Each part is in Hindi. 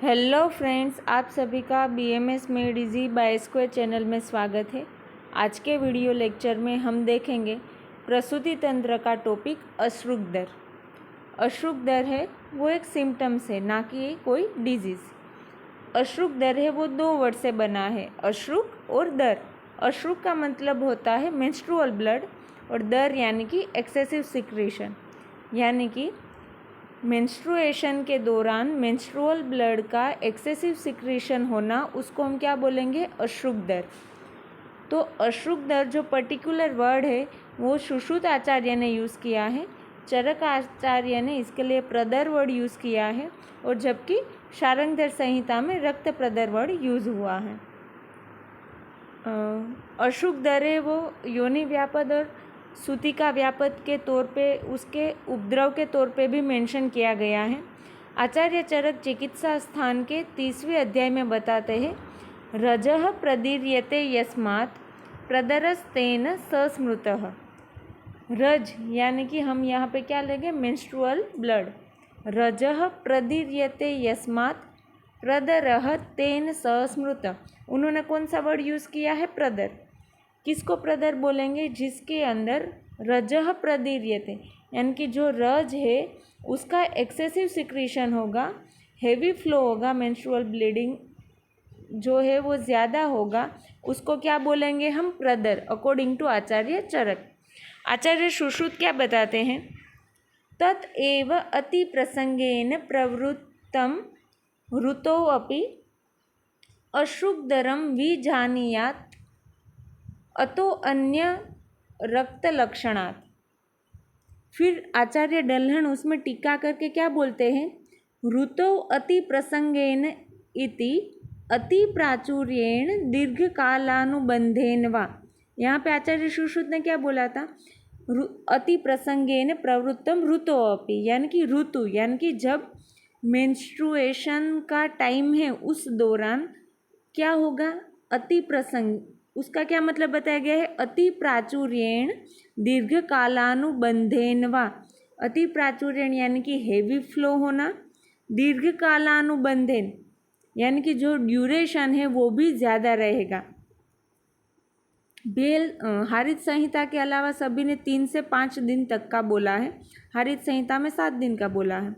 हेलो फ्रेंड्स, आप सभी का BMS made easy bye square channel में स्वागत है। आज के वीडियो लेक्चर में हम देखेंगे प्रसूति तंत्र का टॉपिक अश्रुक दर। अश्रुक दर है वो एक सिम्टम्स है, ना कि कोई डिजीज़। अश्रुक दर है वो दो वर्ड से बना है, अश्रुक और दर। अश्रुक का मतलब होता है मेंस्ट्रुअल ब्लड और दर यानी कि एक्सेसिव सिक्रेशन, यानी कि मेंस्ट्रुएशन के दौरान मेंस्ट्रुअल ब्लड का एक्सेसिव सिक्रेशन होना, उसको हम क्या बोलेंगे? अश्रुक दर। तो अश्रुक दर जो पर्टिकुलर वर्ड है वो सुश्रुत आचार्य ने यूज़ किया है, चरक आचार्य ने इसके लिए प्रदर वर्ड यूज़ किया है, और जबकि शार्ंगधर संहिता में रक्त प्रदर वर्ड यूज़ हुआ है। अश्रुक दर है वो योनि व्यापद और सूतिका व्यापद के तौर पे उसके उपद्रव के तौर पे भी मेंशन किया गया है। आचार्य चरक चिकित्सा स्थान के 30वें अध्याय में बताते हैं, रजः प्रदीर्यते यस्मात् प्रदरस्तेन सस्मृतः। रज यानी कि हम यहाँ पे क्या लेंगे? Menstrual blood. रजः प्रदीर्यते यस्मात् प्रदरः तेन सस्मृत। उन्होंने कौन सा वर्ड यूज़ किया है? प्रदर। किसको प्रदर बोलेंगे? जिसके अंदर रजः प्रदीर्यते, यानी कि जो रज है उसका एक्सेसिव सिक्रीशन होगा, हेवी फ्लो होगा, मेंस्ट्रुअल ब्लीडिंग जो है वो ज़्यादा होगा, उसको क्या बोलेंगे हम? प्रदर, अकॉर्डिंग टू आचार्य चरक। आचार्य सुश्रुत क्या बताते हैं? तत्एव अति प्रसंगेन प्रवृत्तम ऋतोऽपि अश्रुकदरम विजानीयात् अतो अन्य रक्त लक्षणात्। फिर आचार्य डल्हन उसमें टीका करके क्या बोलते हैं? ऋतो अति प्रसंगेन इति अति प्राचुर्येण दीर्घकालानुबंधेन वा। यहाँ पे आचार्य सुश्रुत ने क्या बोला था? अति प्रसंगेन प्रवृत्तम ऋतोऽपि, यानी कि ऋतु यानी कि जब मेंस्ट्रुएशन का टाइम है उस दौरान क्या होगा? अति प्रसंग, उसका क्या मतलब बताया गया है? अति प्राचुर्येण दीर्घकालानुबंधेन वा। अति प्राचुर्येण यानी कि हेवी फ्लो होना, दीर्घकालानुबंधेन यानी कि जो ड्यूरेशन है वो भी ज़्यादा रहेगा। हरित संहिता के अलावा सभी ने 3 से 5 दिन तक का बोला है, हरित संहिता में 7 दिन का बोला है।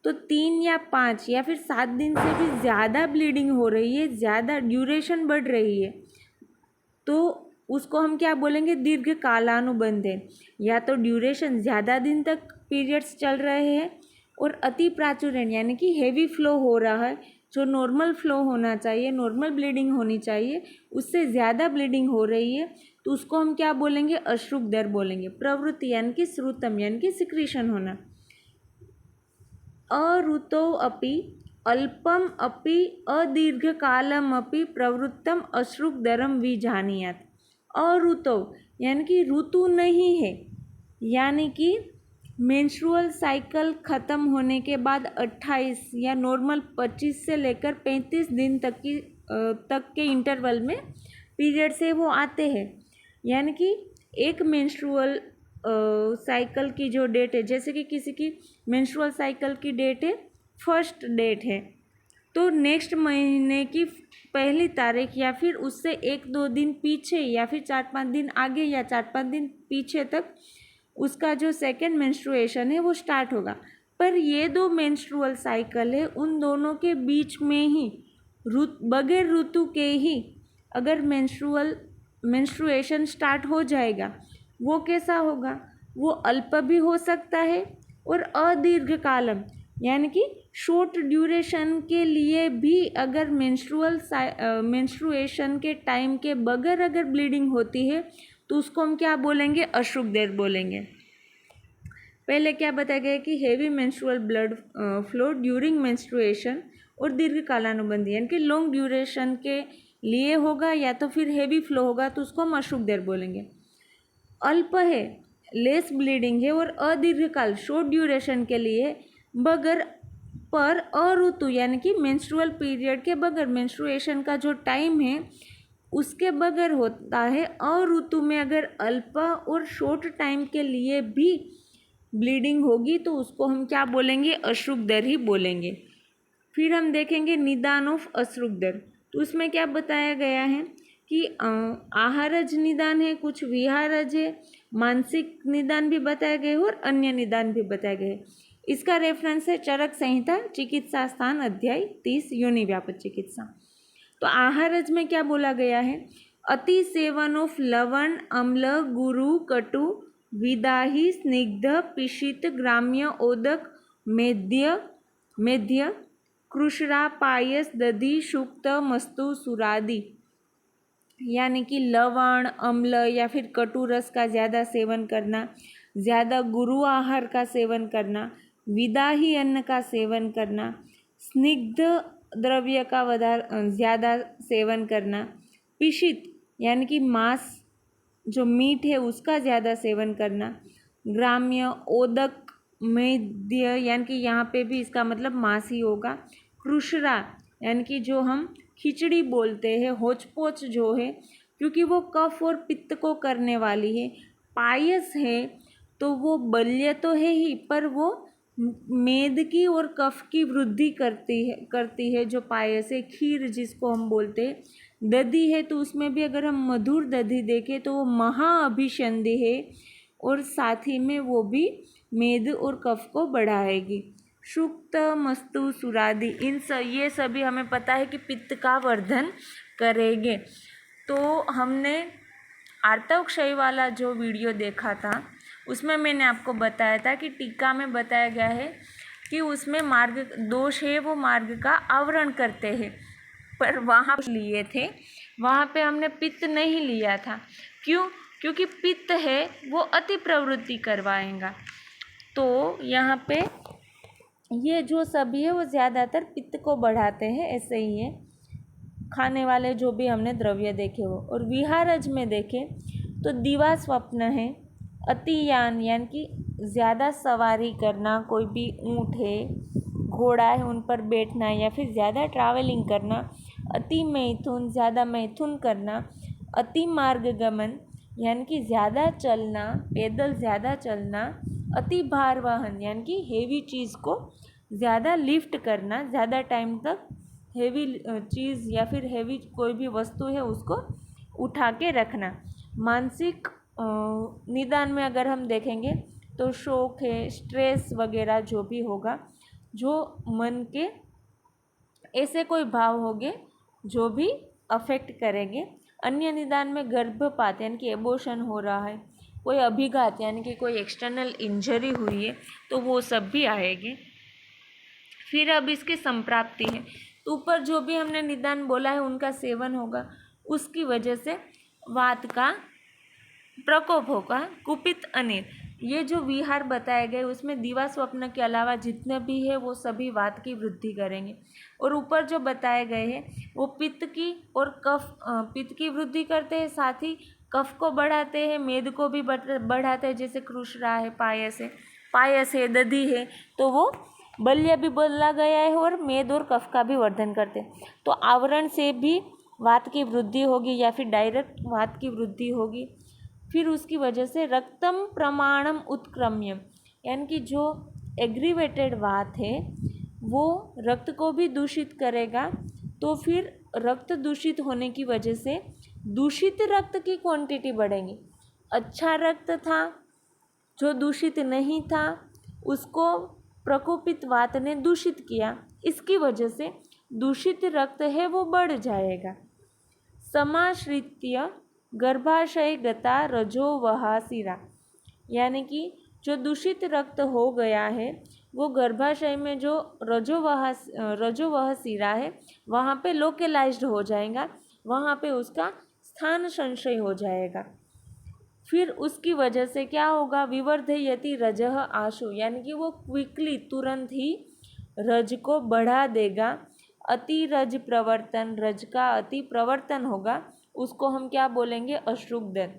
तो 3 या 5 या फिर 7 दिन से भी ज़्यादा ब्लीडिंग हो रही है, ज़्यादा ड्यूरेशन बढ़ रही है, तो उसको हम क्या बोलेंगे? दीर्घ कालानुबंधेन। या तो ड्यूरेशन ज़्यादा दिन तक पीरियड्स चल रहे हैं और अति प्राचुर्यन यानी कि हेवी फ्लो हो रहा है, जो नॉर्मल फ्लो होना चाहिए, नॉर्मल ब्लीडिंग होनी चाहिए, उससे ज़्यादा ब्लीडिंग हो रही है, तो उसको हम क्या बोलेंगे? अश्रुक दर बोलेंगे। प्रवृत्ति यानी कि श्रुतम यानी कि सिक्रीशन होना। अऋतो अपि अल्पम अपि अदीर्घकालम अपि प्रवृत्तम अश्रुक दरम विजानीयात्। अऋतो यानी कि ऋतु नहीं है, यानी कि मेंस्ट्रुअल साइकिल ख़त्म होने के बाद 28 या नॉर्मल 25 से लेकर 35 दिन तक के इंटरवल में पीरियड से वो आते हैं। यानी कि एक मेंस्ट्रुअल साइकिल की जो डेट है, जैसे कि किसी की मेंस्ट्रुअल साइकिल की डेट है 1st डेट है, तो नेक्स्ट महीने की 1 तारीख या फिर उससे 1-2 दिन पीछे या फिर 4-5 दिन आगे या 4-5 दिन पीछे तक उसका जो 2nd मेंस्ट्रुएशन है वो स्टार्ट होगा। पर ये 2 मेंस्ट्रुअल साइकिल है, उन दोनों के बीच में ही बगैर ऋतु के ही अगर मेंस्ट्रुएशन स्टार्ट हो जाएगा, वो कैसा होगा? वो अल्प भी हो सकता है और अदीर्घकालम यानी कि शॉर्ट ड्यूरेशन के लिए भी अगर मेंस्ट्रुएशन के टाइम के बगैर अगर ब्लीडिंग होती है, तो उसको हम क्या बोलेंगे? अश्रुक दर बोलेंगे। पहले क्या बताया गया कि heavy menstrual blood flow during menstruation और दीर्घकालानुबंधी यानी कि लॉन्ग ड्यूरेशन के लिए होगा या तो फिर हेवी फ्लो होगा, तो उसको हम अश्रुक दर बोलेंगे। अल्प है, लेस ब्लीडिंग है और अदीर्घकाल शॉर्ट ड्यूरेशन के लिए बगैर पर अऋतु यानी कि मेंस्ट्रुअल पीरियड के बगैर, मेंस्ट्रुएशन का जो टाइम है उसके बगैर होता है। अऋतु में अगर अल्प और शॉर्ट टाइम के लिए भी ब्लीडिंग होगी तो उसको हम क्या बोलेंगे? अश्रुक दर ही बोलेंगे। फिर हम देखेंगे निदान ऑफ अश्रुगदर। तो उसमें क्या बताया गया है कि आहारज निदान है, कुछ विहारज है, मानसिक निदान भी बताया गया है और अन्य निदान भी बताया गया है। इसका रेफरेंस है चरक संहिता चिकित्सा स्थान अध्याय 30 योनि व्यापक चिकित्सा। तो आहारज में क्या बोला गया है, अति सेवन ऑफ लवण, अम्ल, गुरु, कटु, विदाही, स्निग्ध, पिशित, ग्राम्य, ओदक, मेध्य, कृष्णा, पायस, दधी, शुक्त, मस्तु, सुरादि, यानी कि लवण, अम्ल या फिर कटु रस का ज़्यादा सेवन करना, ज़्यादा गुरु आहार का सेवन करना, विदाही अन्न का सेवन करना, स्निग्ध द्रव्य का ज़्यादा सेवन करना, पिशित यानी कि मांस जो मीट है उसका ज़्यादा सेवन करना, ग्राम्य, ओदक, मेद्य यानी कि यहाँ पे भी इसका मतलब मांस ही होगा, कृष्णा यानी कि जो हम खिचड़ी बोलते हैं, होचपोच जो है क्योंकि वो कफ और पित्त को करने वाली है, पायस है तो वो बल्य तो है ही पर वो मेद की और कफ की वृद्धि करती है जो पायस है, खीर जिसको हम बोलते हैं, दधी है तो उसमें भी अगर हम मधुर दधी देखें तो वो महाअभिसंधि है और साथ ही में वो भी मेद और कफ को बढ़ाएगी। शुक्त, मस्तु, सुरादि ये सभी हमें पता है कि पित्त का वर्धन करेंगे। तो हमने आर्तवक्षय वाला जो वीडियो देखा था उसमें मैंने आपको बताया था कि टीका में बताया गया है कि उसमें मार्ग दोष है वो मार्ग का आवरण करते हैं, पर वहाँ लिए थे, वहाँ पे हमने पित्त नहीं लिया था। क्यों? क्योंकि पित्त है वो अति प्रवृत्ति करवाएगा। तो यहाँ पे ये जो सभी है वो ज़्यादातर पित्त को बढ़ाते हैं, ऐसे ही है खाने वाले जो भी हमने द्रव्य देखे हो। और विहारज में देखें तो दिवा स्वप्न है, अतियान यानी कि ज़्यादा सवारी करना, कोई भी ऊँट है, घोड़ा है उन पर बैठना या फिर ज़्यादा ट्रैवलिंग करना, अति मैथुन ज़्यादा मैथुन करना, अति मार्ग गमन यानी कि ज़्यादा चलना, पैदल ज़्यादा चलना, अति भार वाहन यानी कि हेवी चीज़ को ज़्यादा लिफ्ट करना, ज़्यादा टाइम तक हेवी चीज़ या फिर हेवी कोई भी वस्तु है उसको उठा के रखना। मानसिक निदान में अगर हम देखेंगे तो शोक है, स्ट्रेस वगैरह जो भी होगा, जो मन के ऐसे कोई भाव होंगे जो भी अफेक्ट करेंगे। अन्य निदान में गर्भपात यानी कि एबॉर्शन हो रहा है, कोई अभिघात यानी कि कोई एक्सटर्नल इंजरी हुई है तो वो सब भी आएंगे। फिर अब इसकी संप्राप्ति है, तो ऊपर जो भी हमने निदान बोला है उनका सेवन होगा, उसकी वजह से वात का प्रकोप होगा। कुपित अनिल, ये जो विहार बताए गए उसमें दिवा स्वप्न के अलावा जितने भी है वो सभी वात की वृद्धि करेंगे। और ऊपर जो बताए गए हैं वो पित्त की और कफ पित्त की वृद्धि करते हैं, साथ ही कफ को बढ़ाते हैं, मेद को भी बढ़ाते हैं, जैसे कृष्णा है, पायस है, दधी है, तो वो बल्य भी बोला गया है और मेद और कफ का भी वर्धन करते हैं। तो आवरण से भी वात की वृद्धि होगी या फिर डायरेक्ट वात की वृद्धि होगी। फिर उसकी वजह से रक्तम प्रमाणम उत्क्रम्य यानी कि जो एग्रीवेटेड वात है वो रक्त को भी दूषित करेगा। तो फिर रक्त दूषित होने की वजह से दूषित रक्त की क्वांटिटी बढ़ेगी। अच्छा रक्त था जो दूषित नहीं था उसको प्रकोपित वात ने दूषित किया, इसकी वजह से दूषित रक्त है वो बढ़ जाएगा। समाश्रित्य गर्भाशय गता रजोवहा सिरा यानी कि जो दूषित रक्त हो गया है वो गर्भाशय में जो रजोवह सिरा है वहाँ पे लोकेलाइज्ड हो जाएगा, वहाँ पे उसका स्थान संशय हो जाएगा। फिर उसकी वजह से क्या होगा, विवर्धयति रजः आशु यानी कि वो क्विकली तुरंत ही रज को बढ़ा देगा। अति रज प्रवर्तन, रज का अति प्रवर्तन होगा, उसको हम क्या बोलेंगे, अश्रुगदन।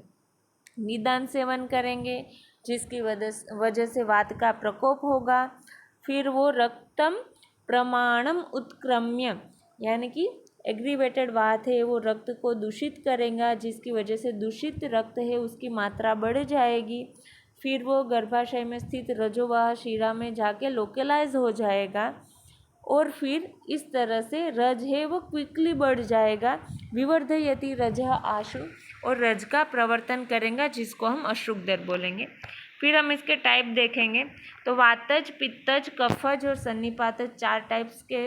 निदान सेवन करेंगे जिसकी वजह से वात का प्रकोप होगा। फिर वो रक्तम प्रमाणम उत्क्रम्य यानी कि एग्रीवेटेड वात है वो रक्त को दूषित करेगा, जिसकी वजह से दूषित रक्त है उसकी मात्रा बढ़ जाएगी। फिर वो गर्भाशय में स्थित रजोवाह शिरा में जाके लोकेलाइज हो जाएगा और फिर इस तरह से रज है वो क्विकली बढ़ जाएगा, विवर्धयति रजः आशु, और रज का प्रवर्तन करेंगे जिसको हम अशुद्धर बोलेंगे। फिर हम इसके टाइप देखेंगे तो वातज, पित्तज, कफज और सन्निपातज 4 टाइप्स के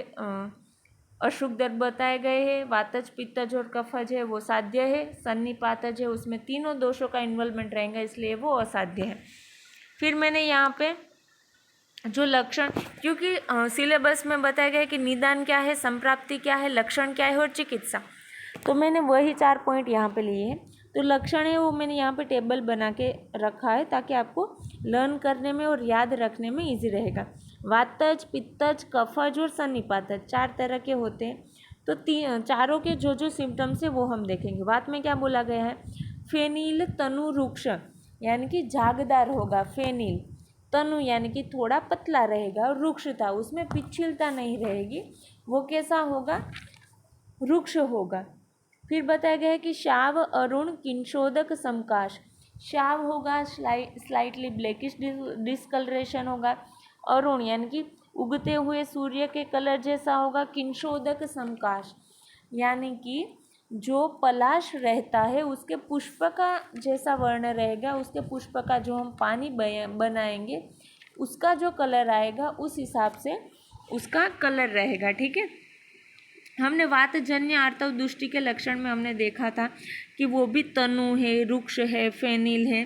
अशुद्धर बताए गए हैं। वातज, पित्तज और कफज है वो साध्य है, सन्निपातज है उसमें तीनों दोषों का इन्वॉल्वमेंट रहेगा इसलिए वो असाध्य है। फिर मैंने यहाँ पे जो लक्षण, क्योंकि सिलेबस में बताया गया है कि निदान क्या है, संप्राप्ति क्या है, लक्षण क्या है और चिकित्सा, तो मैंने वही 4 पॉइंट यहाँ पे लिए हैं। तो लक्षण है वो मैंने यहाँ पे टेबल बना के रखा है ताकि आपको लर्न करने में और याद रखने में इजी रहेगा। वातज, पित्तज, कफज और सन्निपातज 4 तरह के होते हैं। तो चारों के जो जो सिम्टम्स है वो हम देखेंगे। वात में क्या बोला गया है, फेनील तनु रुक्ष यानी कि झागदार होगा, फेनील तनु यानी कि थोड़ा पतला रहेगा, और रुक्षता उसमें पिछिलता नहीं रहेगी, वो कैसा होगा, रुक्ष होगा। फिर बताया गया है कि शाव अरुण किंशोदक समकाश, शाव होगा स्लाइटली ब्लैकिश डिस्कलरेशन होगा, अरुण यानी कि उगते हुए सूर्य के कलर जैसा होगा, किंशोदक समकाश यानी कि जो पलाश रहता है उसके पुष्प का जैसा वर्ण रहेगा, उसके पुष्प का जो हम पानी बनाएंगे उसका जो कलर आएगा उस हिसाब से उसका कलर रहेगा। ठीक है, हमने वातजन्य आर्तव दुष्टि के लक्षण में हमने देखा था कि वो भी तनु है, रुक्ष है, फेनिल है,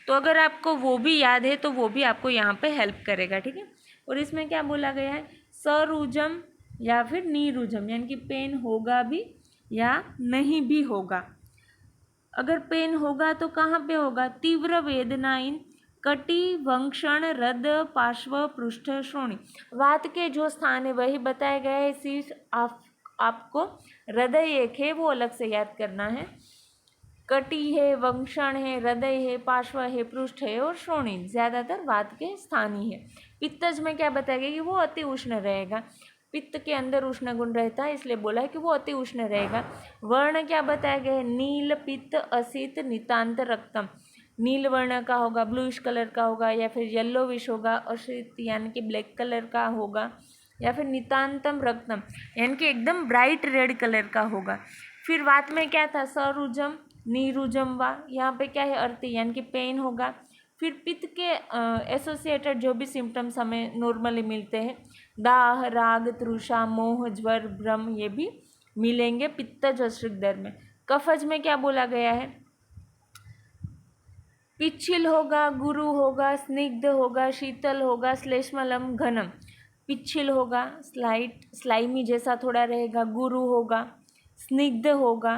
तो अगर आपको वो भी याद है तो वो भी आपको यहाँ पे हेल्प करेगा। ठीक है, और इसमें क्या बोला गया है, सरुजम या फिर नीरुजम यानी कि पेन होगा भी या नहीं भी होगा। अगर पेन होगा तो कहाँ पे होगा, तीव्र वेदनाइन कटी वंक्षण हृद पार्श्व पृष्ठ श्रोणी, वात के जो स्थान है वही बताया गया है, सिर्फ आपको हृदय एक है वो अलग से याद करना है। कटी है, वंक्षण है, हृदय है, पार्श्व है, पृष्ठ है और श्रोणी ज़्यादातर वात के स्थान ही है। पित्तज में क्या बताया गया कि वो अति उष्ण रहेगा, पित्त के अंदर उष्ण गुण रहता है इसलिए बोला है कि वो अति उष्ण रहेगा। वर्ण क्या बताया गया है, नील पित्त असित नितांत रक्तम, नील वर्ण का होगा, ब्लूइश कलर का होगा, या फिर येलोविश होगा, असित यानी कि ब्लैक कलर का होगा, या फिर नितांतम रक्तम यानी कि एकदम ब्राइट रेड कलर का होगा। फिर वात में क्या था, सरुजम नीरुजम वा, यहाँ पे क्या है, अर्ति यानी कि पेन होगा। फिर पित्त के एसोसिएटेड जो भी सिम्टम्स हमें नॉर्मली मिलते हैं, दाह, राग, तृषा, मोह, ज्वर, भ्रम, ये भी मिलेंगे पित्तज अशुद्धर में। कफज में क्या बोला गया है, पिच्छिल होगा, गुरु होगा, स्निग्ध होगा, शीतल होगा, श्लेष्मलम घनम, पिच्छिल होगा स्लाइमी जैसा थोड़ा रहेगा, गुरु होगा स्निग्ध होगा,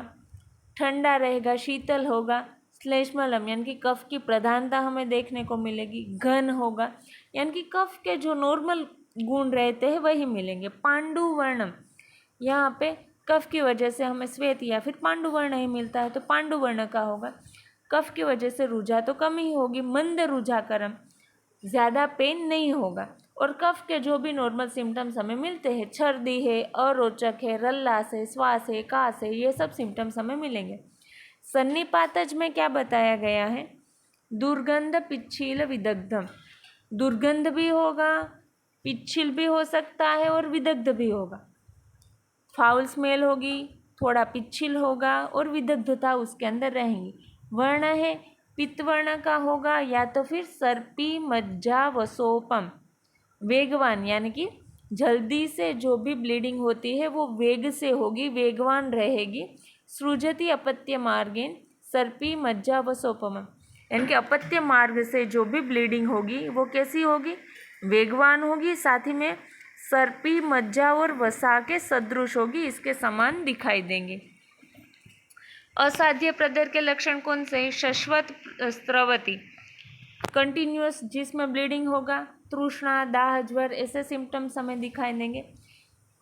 ठंडा रहेगा, शीतल होगा, श्लेष्मलम यानी कि कफ की प्रधानता हमें देखने को मिलेगी, घन होगा यानी कि कफ के जो नॉर्मल गुण रहते हैं वही मिलेंगे। पांडुवर्णम, यहाँ पे कफ की वजह से हमें श्वेत या फिर पांडुवर्ण ही मिलता है तो पांडुवर्ण का होगा। कफ की वजह से रुझा तो कम ही होगी, मंद रुझाकरम, ज़्यादा पेन नहीं होगा। और कफ के जो भी नॉर्मल सिम्टम्स हमें मिलते हैं, छर्दी है, अरोचक है, रल्लास है, श्वास है, कास है, ये सब सिम्टम्स हमें मिलेंगे। सन्निपातज में क्या बताया गया है, दुर्गंध, पिच्छिल, विदग्धम, दुर्गंध भी होगा, पिच्छिल भी हो सकता है और विदग्ध भी होगा, फाउल स्मेल होगी, थोड़ा पिच्छिल होगा और विदग्धता उसके अंदर रहेंगी। वर्ण है पित्तवर्ण का होगा या तो फिर सर्पी मज्जा वसोपम, वेगवान यानी कि जल्दी से जो भी ब्लीडिंग होती है वो वेग से होगी, वेगवान रहेगी। सृजति अपत्य मार्गेन सर्पी मज्जा वसोपम यानी कि अपत्य मार्ग से जो भी ब्लीडिंग होगी वो कैसी होगी, वेगवान होगी, साथ ही में सर्पी मज्जा और वसा के सदृश होगी, इसके समान दिखाई देंगे। असाध्य प्रदर के लक्षण कौन से, शश्वत स्रवती कंटिन्यूअस जिसमें ब्लीडिंग होगा, तृष्णा, दाह, ज्वर ऐसे सिम्टम्स हमें दिखाई देंगे।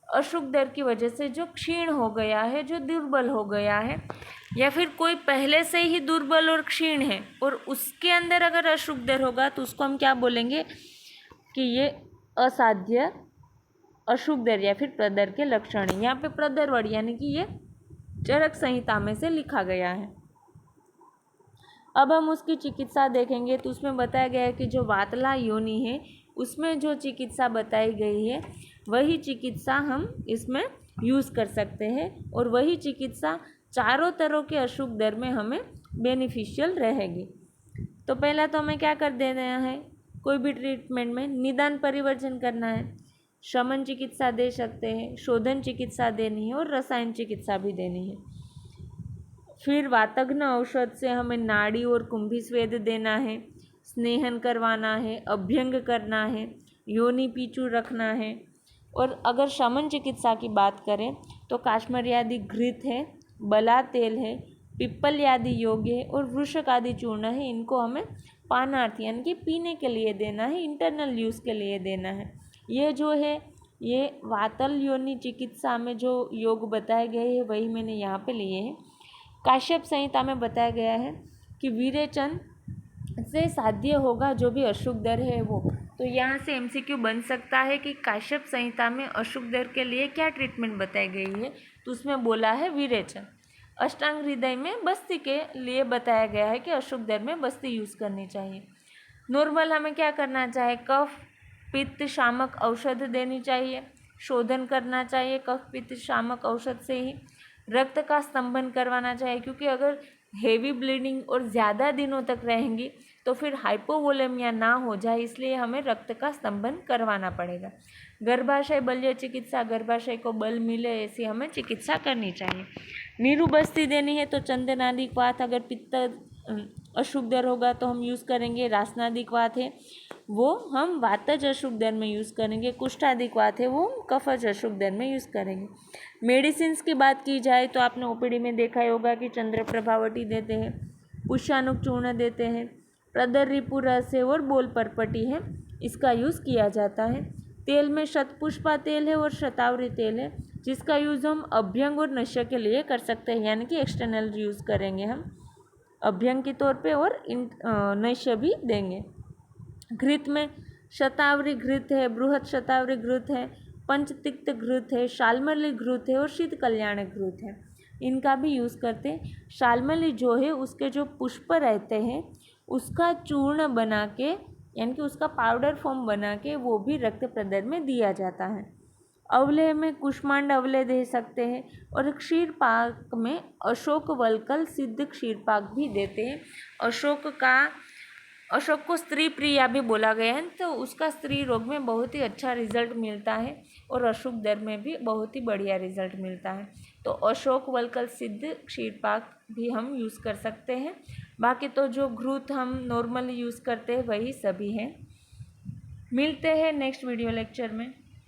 अशुक दर की वजह से जो क्षीण हो गया है, जो दुर्बल हो गया है, या फिर कोई पहले से ही दुर्बल और क्षीण है और उसके अंदर अगर अशुक दर होगा तो उसको हम क्या बोलेंगे कि ये असाध्य अशुक दर या फिर प्रदर के लक्षण है। यहाँ पे प्रदर वर्ड यानी कि ये चरक संहिता में से लिखा गया है। अब हम उसकी चिकित्सा देखेंगे तो उसमें बताया गया है कि जो वातला योनि है उसमें जो चिकित्सा बताई गई है वही चिकित्सा हम इसमें यूज़ कर सकते हैं और वही चिकित्सा चारों तरह के अशुभ दर में हमें बेनिफिशियल रहेगी। तो पहला तो हमें क्या कर देना है, कोई भी ट्रीटमेंट में निदान परिवर्जन करना है। शमन चिकित्सा दे सकते हैं, शोधन चिकित्सा देनी है और रसायन चिकित्सा भी देनी है। फिर वातघ्न औषध से हमें नाड़ी और कुंभी स्वेद देना है, स्नेहन करवाना है, अभ्यंग करना है, योनि पीछू रखना है। और अगर शमन चिकित्सा की बात करें तो काश्मीरी आदि घृत है, बला तेल है, पिप्पल आदि योग्य है और वृषक आदि चूर्ण है। इनको हमें पानार्थ यानी कि पीने के लिए देना है, इंटरनल यूज़ के लिए देना है। ये जो है ये वातल योनि चिकित्सा में जो योग बताए गए हैं वही मैंने यहाँ पे लिए हैं। काश्यप संहिता में बताया गया है कि विरेचन से साध्य होगा जो भी अशुभ दर है वो। तो यहाँ से एमसीक्यू बन सकता है कि काश्यप संहिता में अशुभ दर के लिए क्या ट्रीटमेंट बताई गई है, तो उसमें बोला है विरेचन। अष्टांग हृदय में बस्ती के लिए बताया गया है कि अशुभ दर में बस्ती यूज़ करनी चाहिए। नॉर्मल हमें क्या करना चाहिए, कफ पित्त शामक औषध देनी चाहिए, शोधन करना चाहिए कफ पित्त शामक औषध से ही। रक्त का स्तंभन करवाना चाहिए क्योंकि अगर हेवी ब्लीडिंग और ज़्यादा दिनों तक रहेंगी तो फिर हाइपोवोलेमिया ना हो जाए, इसलिए हमें रक्त का स्तंभन करवाना पड़ेगा। गर्भाशय बल्य चिकित्सा, गर्भाशय को बल मिले ऐसी हमें चिकित्सा करनी चाहिए। नीरू बस्ती देनी है तो चंदनादिक वात, अगर पित्त अशुभ दर होगा तो हम यूज़ करेंगे। रासनादिक वात है वो हम वातज अशुभ दर में यूज़ करेंगे। कुष्ठादिक वात है वो हम कफज अशुभ दर में यूज़ करेंगे। मेडिसिन्स की बात की जाए तो आपने ओपीडी में देखा ही होगा कि चंद्र प्रभावटी देते हैं, पुष्यानुक चूर्ण देते हैं, प्रदर रिपु रस है और बोल परपटी है, इसका यूज़ किया जाता है। तेल में शतपुष्पा तेल है और शतावरी तेल है जिसका यूज़ हम अभ्यंग और नश्य के लिए कर सकते हैं, यानी कि एक्सटर्नल यूज़ करेंगे हम अभ्यंग के तौर पे और नश्य भी देंगे। घृत में शतावरी घृत है, बृहत शतावरी घृत है, पंचतिक्त घृत है, शालमली घृत है और शीत कल्याण घृत है, इनका भी यूज़ करते हैं। शालमली जो है उसके जो पुष्प रहते हैं उसका चूर्ण बना के यानी कि उसका पाउडर फॉर्म बना के वो भी रक्त प्रदर में दिया जाता है। अवलेह में कुष्मांड अवलेह दे सकते हैं और क्षीर पाक में अशोक वल्कल सिद्ध क्षीर पाक भी देते हैं। अशोक को स्त्री प्रिया भी बोला गया है, तो उसका स्त्री रोग में बहुत ही अच्छा रिजल्ट मिलता है और अशुभ दर में भी बहुत ही बढ़िया रिजल्ट मिलता है। तो अशोक वल्कल सिद्ध क्षीरपाक भी हम यूज़ कर सकते हैं। बाकी तो जो घृत हम नॉर्मली यूज़ करते हैं वही सभी हैं। मिलते हैं नेक्स्ट वीडियो लेक्चर में।